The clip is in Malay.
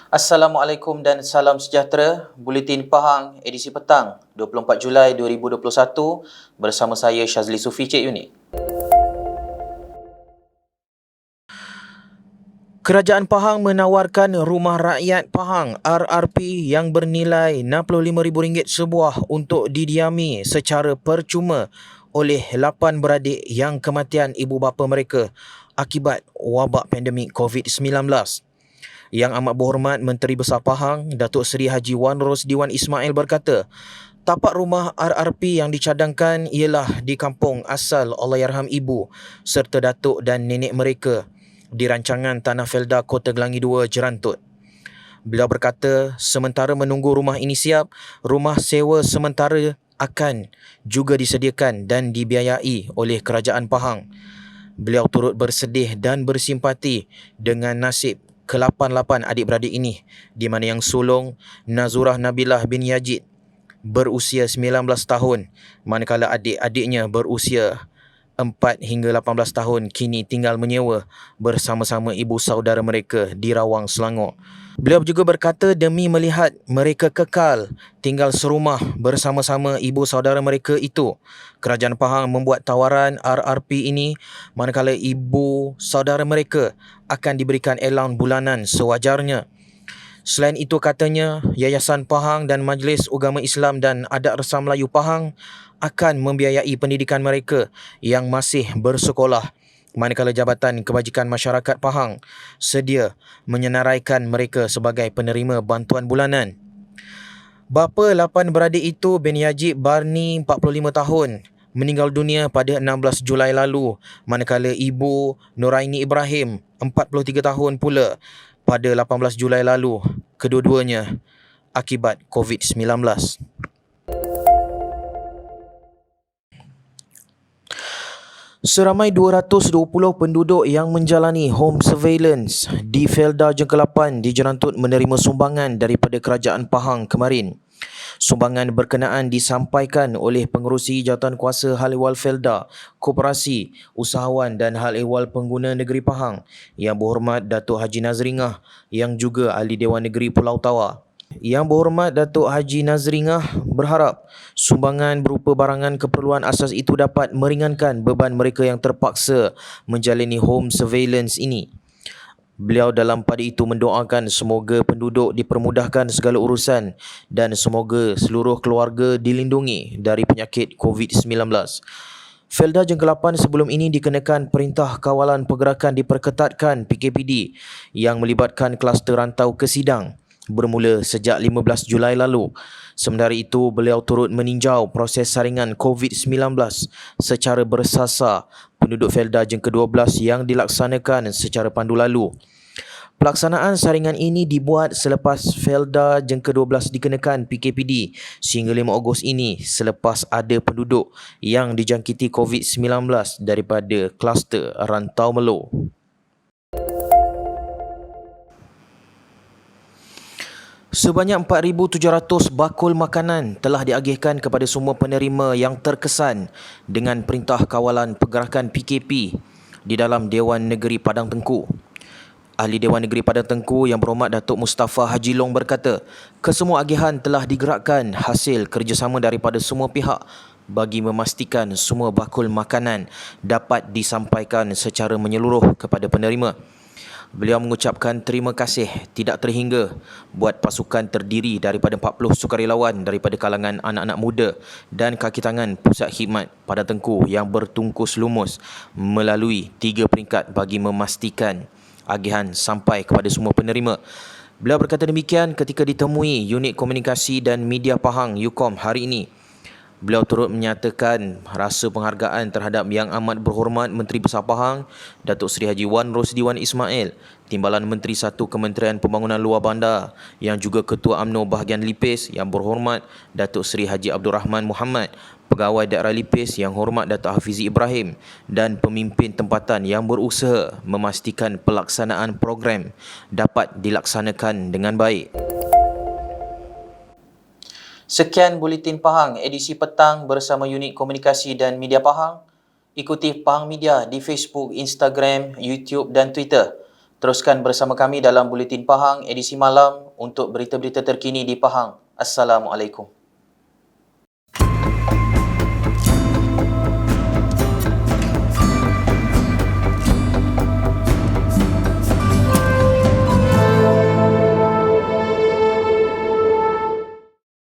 Assalamualaikum dan salam sejahtera. Buletin Pahang edisi petang 24 Julai 2021 bersama saya Syazli Sufi Cik Uni. Kerajaan Pahang menawarkan Rumah Rakyat Pahang RRP yang bernilai RM65,000 sebuah untuk didiami secara percuma oleh 8 beradik yang kematian ibu bapa mereka akibat wabak pandemik COVID-19. Yang Amat Berhormat Menteri Besar Pahang, Datuk Seri Haji Wan Rosdiwan Ismail berkata, tapak rumah RRP yang dicadangkan ialah di kampung asal Allahyarham Ibu serta datuk dan nenek mereka di rancangan Tanah Felda Kota Gelangi 2 Jerantut. Beliau berkata, sementara menunggu rumah ini siap, rumah sewa sementara akan juga disediakan dan dibiayai oleh Kerajaan Pahang. Beliau turut bersedih dan bersimpati dengan nasib ke-8 adik-beradik ini, di mana yang sulung Nazurah Nabilah bin Yazid berusia 19 tahun, manakala adik-adiknya berusia 4 hingga 18 tahun kini tinggal menyewa bersama-sama ibu saudara mereka di Rawang, Selangor. Beliau juga berkata demi melihat mereka kekal tinggal serumah bersama-sama ibu saudara mereka itu, Kerajaan Pahang membuat tawaran RRP ini manakala ibu saudara mereka akan diberikan allowance bulanan sewajarnya. Selain itu katanya, Yayasan Pahang dan Majlis Ugama Islam dan Adat Resam Melayu Pahang akan membiayai pendidikan mereka yang masih bersekolah, manakala Jabatan Kebajikan Masyarakat Pahang sedia menyenaraikan mereka sebagai penerima bantuan bulanan. Bapa 8 beradik itu, bin Yazid Barni, 45 tahun, meninggal dunia pada 16 Julai lalu, manakala ibu Nuraini Ibrahim, 43 tahun pula, pada 18 Julai lalu, kedua-duanya akibat COVID-19. Seramai 220 penduduk yang menjalani home surveillance di Felda Jengkelapan di Jerantut menerima sumbangan daripada Kerajaan Pahang kemarin. Sumbangan berkenaan disampaikan oleh Pengerusi Jawatankuasa Hal Ehwal Felda, Koperasi, Usahawan dan Hal Ehwal Pengguna Negeri Pahang, Yang Berhormat Datuk Haji Nazringah, yang juga Ahli Dewan Negeri Pulau Tawa. Yang Berhormat Datuk Haji Nazringah berharap sumbangan berupa barangan keperluan asas itu dapat meringankan beban mereka yang terpaksa menjalani home surveillance ini. Beliau dalam pada itu mendoakan semoga penduduk dipermudahkan segala urusan dan semoga seluruh keluarga dilindungi dari penyakit COVID-19. Felda Jengkelapan sebelum ini dikenakan Perintah Kawalan Pergerakan Diperketatkan PKPD yang melibatkan kluster rantau ke Sidang bermula sejak 15 Julai lalu. Sementara itu, beliau turut meninjau proses saringan COVID-19 secara bersasar penduduk Felda Jeng ke-12 yang dilaksanakan secara pandu lalu. Pelaksanaan saringan ini dibuat selepas Felda Jeng ke-12 dikenakan PKPD sehingga 5 Ogos ini, selepas ada penduduk yang dijangkiti COVID-19 daripada kluster Rantau Melo. Sebanyak 4,700 bakul makanan telah diagihkan kepada semua penerima yang terkesan dengan Perintah Kawalan Pergerakan PKP di dalam Dewan Negeri Padang Tengku. Ahli Dewan Negeri Padang Tengku Yang Berhormat Datuk Mustafa Haji Long berkata, kesemua agihan telah digerakkan hasil kerjasama daripada semua pihak bagi memastikan semua bakul makanan dapat disampaikan secara menyeluruh kepada penerima. Beliau mengucapkan terima kasih tidak terhingga buat pasukan terdiri daripada 40 sukarelawan daripada kalangan anak-anak muda dan kaki tangan Pusat Khidmat Padang Tengku yang bertungkus lumus melalui 3 peringkat bagi memastikan agihan sampai kepada semua penerima. Beliau berkata demikian ketika ditemui Unit Komunikasi dan Media Pahang UKOM hari ini. Beliau turut menyatakan rasa penghargaan terhadap Yang Amat Berhormat Menteri Besar Pahang, Datuk Seri Haji Wan Rosdiwan Ismail, Timbalan Menteri 1 Kementerian Pembangunan Luar Bandar yang juga Ketua UMNO Bahagian Lipis Yang Berhormat Datuk Seri Haji Abdul Rahman Muhammad, Pegawai Daerah Lipis Yang Hormat Datuk Hafizi Ibrahim dan pemimpin tempatan yang berusaha memastikan pelaksanaan program dapat dilaksanakan dengan baik. Sekian Buletin Pahang edisi petang bersama Unit Komunikasi dan Media Pahang. Ikuti Pahang Media di Facebook, Instagram, YouTube dan Twitter. Teruskan bersama kami dalam Buletin Pahang edisi malam untuk berita-berita terkini di Pahang. Assalamualaikum.